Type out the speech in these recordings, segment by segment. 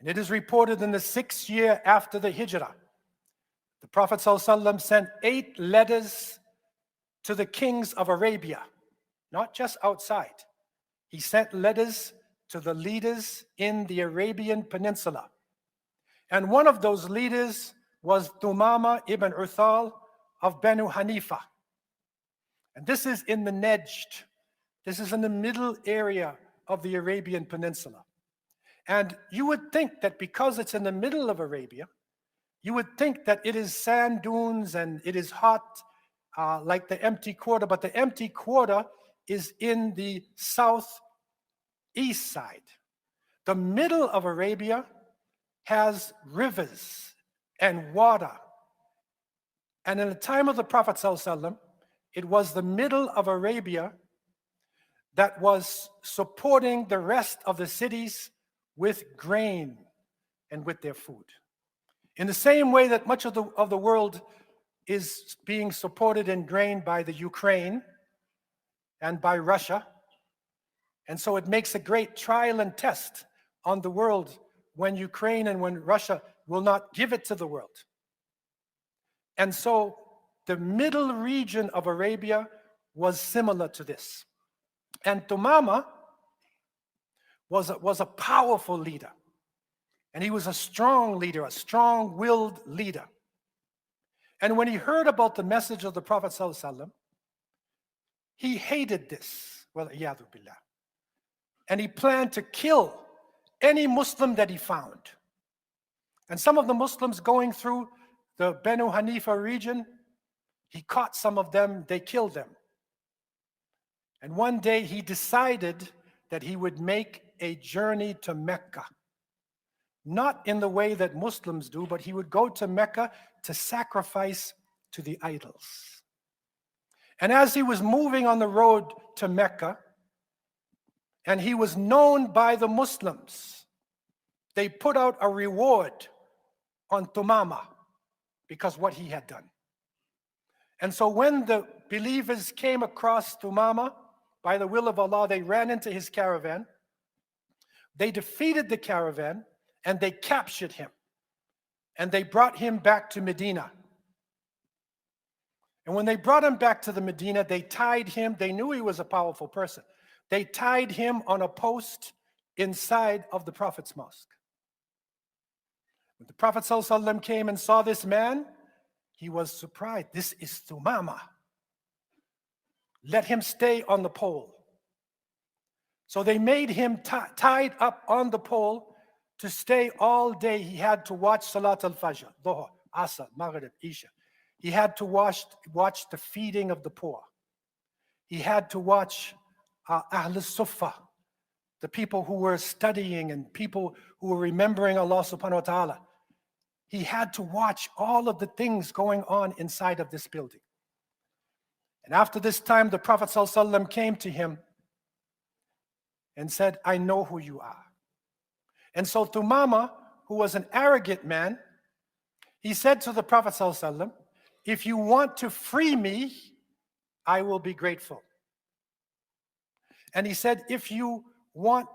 It is reported in the 6th year after the Hijrah, the Prophet ﷺ sent 8 letters to the kings of Arabia, not just outside. He sent letters to the leaders in the Arabian Peninsula. And one of those leaders was Thumama ibn Uthal of Banu Hanifa. And this is in the Najd. This is in the middle area of the Arabian Peninsula. And you would think that because it's in the middle of Arabia, you would think that it is sand dunes and it is hot like the empty quarter, but the empty quarter is in the southeast side. The middle of Arabia has rivers and water. And in the time of the Prophet ﷺ, it was the middle of Arabia that was supporting the rest of the cities with grain and with their food. In the same way that much of the world is being supported in grain by the Ukraine and by Russia. And so it makes a great trial and test on the world when Ukraine and when Russia will not give it to the world. And so the middle region of Arabia was similar to this. And Thumama was a powerful leader. And he was a strong leader, a strong-willed leader. And when he heard about the message of the Prophet ﷺ, he hated this, well, iyadu billah. And he planned to kill any Muslim that he found. And some of the Muslims going through the Banu Hanifa region, he caught some of them, they killed them. And one day he decided that he would make a journey to Mecca. Not in the way that Muslims do, but he would go to Mecca to sacrifice to the idols. And as he was moving on the road to Mecca, and he was known by the Muslims, they put out a reward on Thumama because what he had done. And so when the believers came across Thumama, by the will of Allah, they ran into his caravan. They defeated the caravan and they captured him. And they brought him back to Medina. And when they brought him back to the Medina, they tied him. They knew he was a powerful person. They tied him on a post inside of the Prophet's mosque. When the Prophet ﷺ came and saw this man, he was surprised. This is Thumama. Let him stay on the pole. So they made him tied up on the pole to stay all day. He had to watch Salat al-Fajr, Dhuhr, Asr, Maghrib, Isha. He had to watch the feeding of the poor. He had to watch Ahl Suffah, the people who were studying and people who were remembering Allah subhanahu wa ta'ala. He had to watch all of the things going on inside of this building. And after this time, the Prophet ﷺ came to him and said, I know who you are. And so Thumama, who was an arrogant man, he said to the Prophet ﷺ, if you want to free me, I will be grateful. And he said, if you want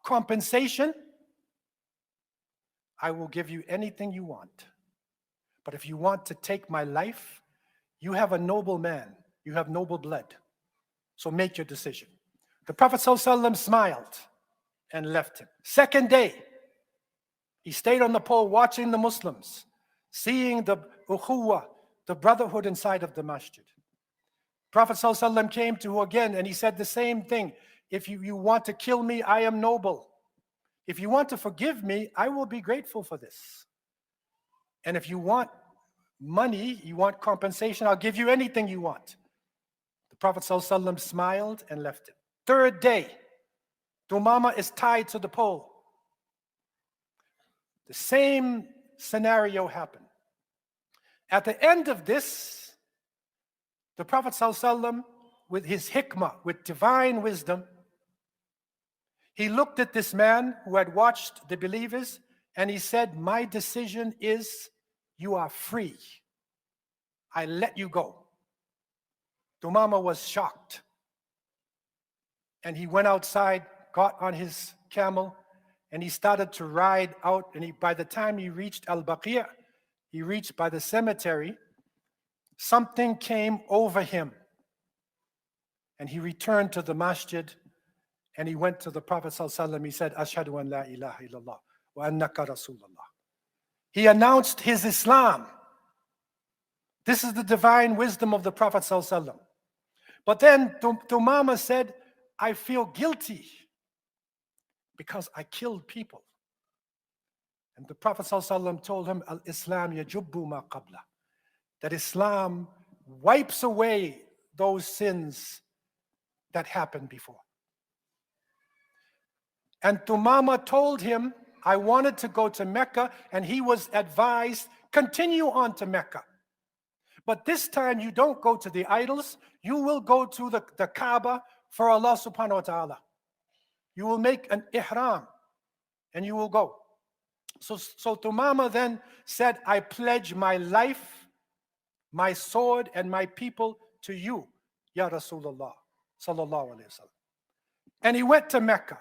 compensation, I will give you anything you want. But if you want to take my life, you have a noble man, you have noble blood. So make your decision. The Prophet ﷺ smiled and left him. Second day, he stayed on the pole watching the Muslims, seeing the ukhuwah, the brotherhood inside of the masjid. Prophet ﷺ came to again and he said the same thing. If you want to kill me, I am noble. If you want to forgive me, I will be grateful for this. And if you want money, you want compensation, I'll give you anything you want. The Prophet ﷺ smiled and left him. Third day, Thumama is tied to the pole. The same scenario happened. At the end of this, the Prophet ﷺ, with his hikmah, with divine wisdom, he looked at this man who had watched the believers and he said, my decision is you are free. I let you go. Thumama was shocked. And he went outside, got on his camel, and he started to ride out. And by the time he reached Al-Baqi', he reached by the cemetery, something came over him. And he returned to the masjid, and he went to the Prophet ﷺ. He said, Ashhadu an la ilaha illallah wa annaka Rasulullah. He announced his Islam. This is the divine wisdom of the Prophet ﷺ. But then Tumama said, I feel guilty because I killed people. And the Prophet ﷺ told him, Al-Islam yajubbu ma qabla, that Islam wipes away those sins that happened before. And Tumama told him, I wanted to go to Mecca, and he was advised, continue on to Mecca. But this time you don't go to the idols, you will go to the Kaaba for Allah subhanahu wa ta'ala. You will make an ihram, and you will go. So Tumama then said, I pledge my life, my sword, and my people to you, Ya Rasulullah, sallallahu alayhi wa sallam. And he went to Mecca.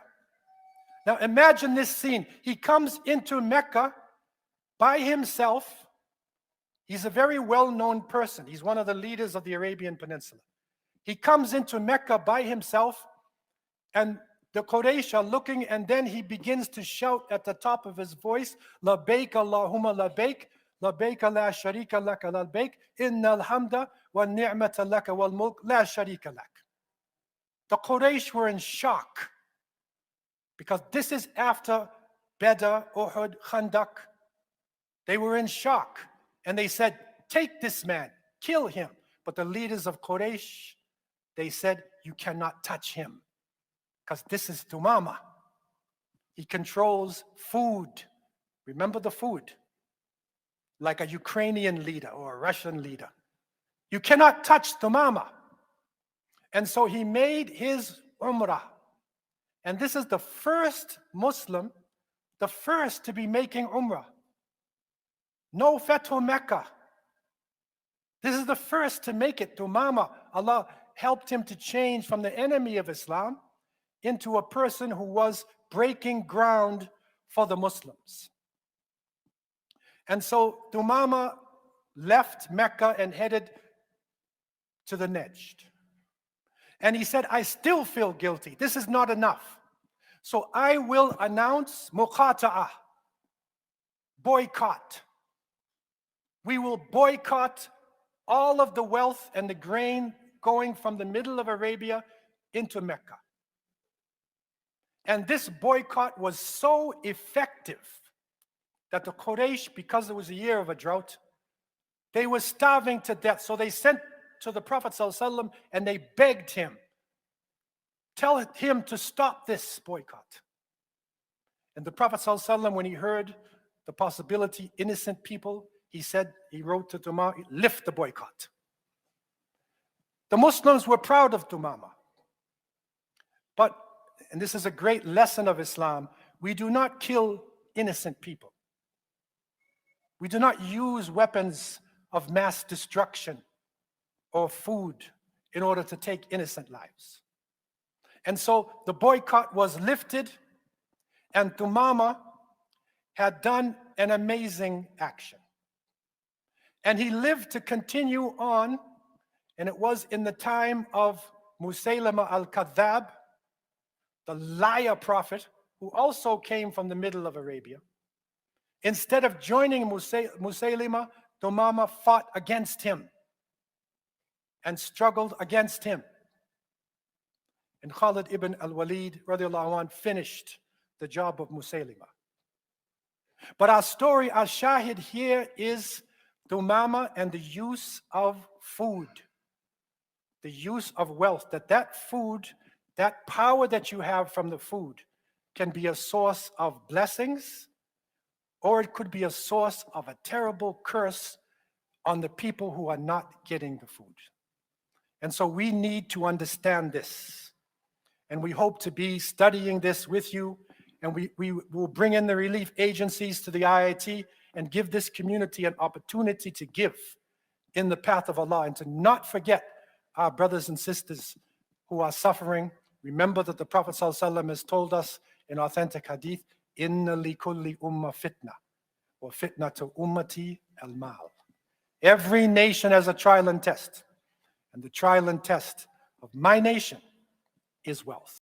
Now imagine this scene. He comes into Mecca by himself. He's a very well-known person. He's one of the leaders of the Arabian Peninsula. He comes into Mecca by himself, and the Quraysh are looking, and then he begins to shout at the top of his voice, Labbaik Allahumma labbaik, labbaik la sharika laka labbaik, innal hamda wa ni'mata laka wal mulk la sharika lak. The Quraysh were in shock, because this is after Badr, Uhud, Khandaq. They were in shock. And they said, take this man, kill him. But the leaders of Quraysh, they said, you cannot touch him, because this is Tumama. He controls food. Remember the food. Like a Ukrainian leader or a Russian leader. You cannot touch Tumama. And so he made his Umrah. And this is the first Muslim, the first to be making Umrah. No Fathu Mecca. This is the first to make it. Tumama, Allah helped him to change from the enemy of Islam into a person who was breaking ground for the Muslims. And so Tumama left Mecca and headed to the Najd. And he said, I still feel guilty. This is not enough. So I will announce muqata'ah, boycott. We will boycott all of the wealth and the grain going from the middle of Arabia into Mecca. And this boycott was so effective that the Quraysh, because it was a year of a drought, they were starving to death. So they sent to the Prophet ﷺ and they begged him, tell him to stop this boycott. And the Prophet ﷺ, when he heard the possibility, innocent people, he wrote to Tumama, lift the boycott. The Muslims were proud of Tumama. But, and this is a great lesson of Islam, we do not kill innocent people. We do not use weapons of mass destruction or food in order to take innocent lives. And so the boycott was lifted, and Tumama had done an amazing action. And he lived to continue on, and it was in the time of Musaylama al-Kadhab, the liar prophet, who also came from the middle of Arabia. Instead of joining Musaylima, Tumama fought against him and struggled against him. And Khalid ibn al-Walid radiallahu anh finished the job of Musaylima. But our story, our shahid here is Tumama and the use of food, the use of wealth, that food, that power that you have from the food can be a source of blessings, or it could be a source of a terrible curse on the people who are not getting the food. And so we need to understand this. And we hope to be studying this with you, and we will bring in the relief agencies to the IIT and give this community an opportunity to give in the path of Allah and to not forget our brothers and sisters who are suffering. Remember that the Prophet ﷺ has told us in authentic hadith, Inna li kulli umma fitna, or fitna to ummati al-mal. Every nation has a trial and test, and the trial and test of my nation is wealth.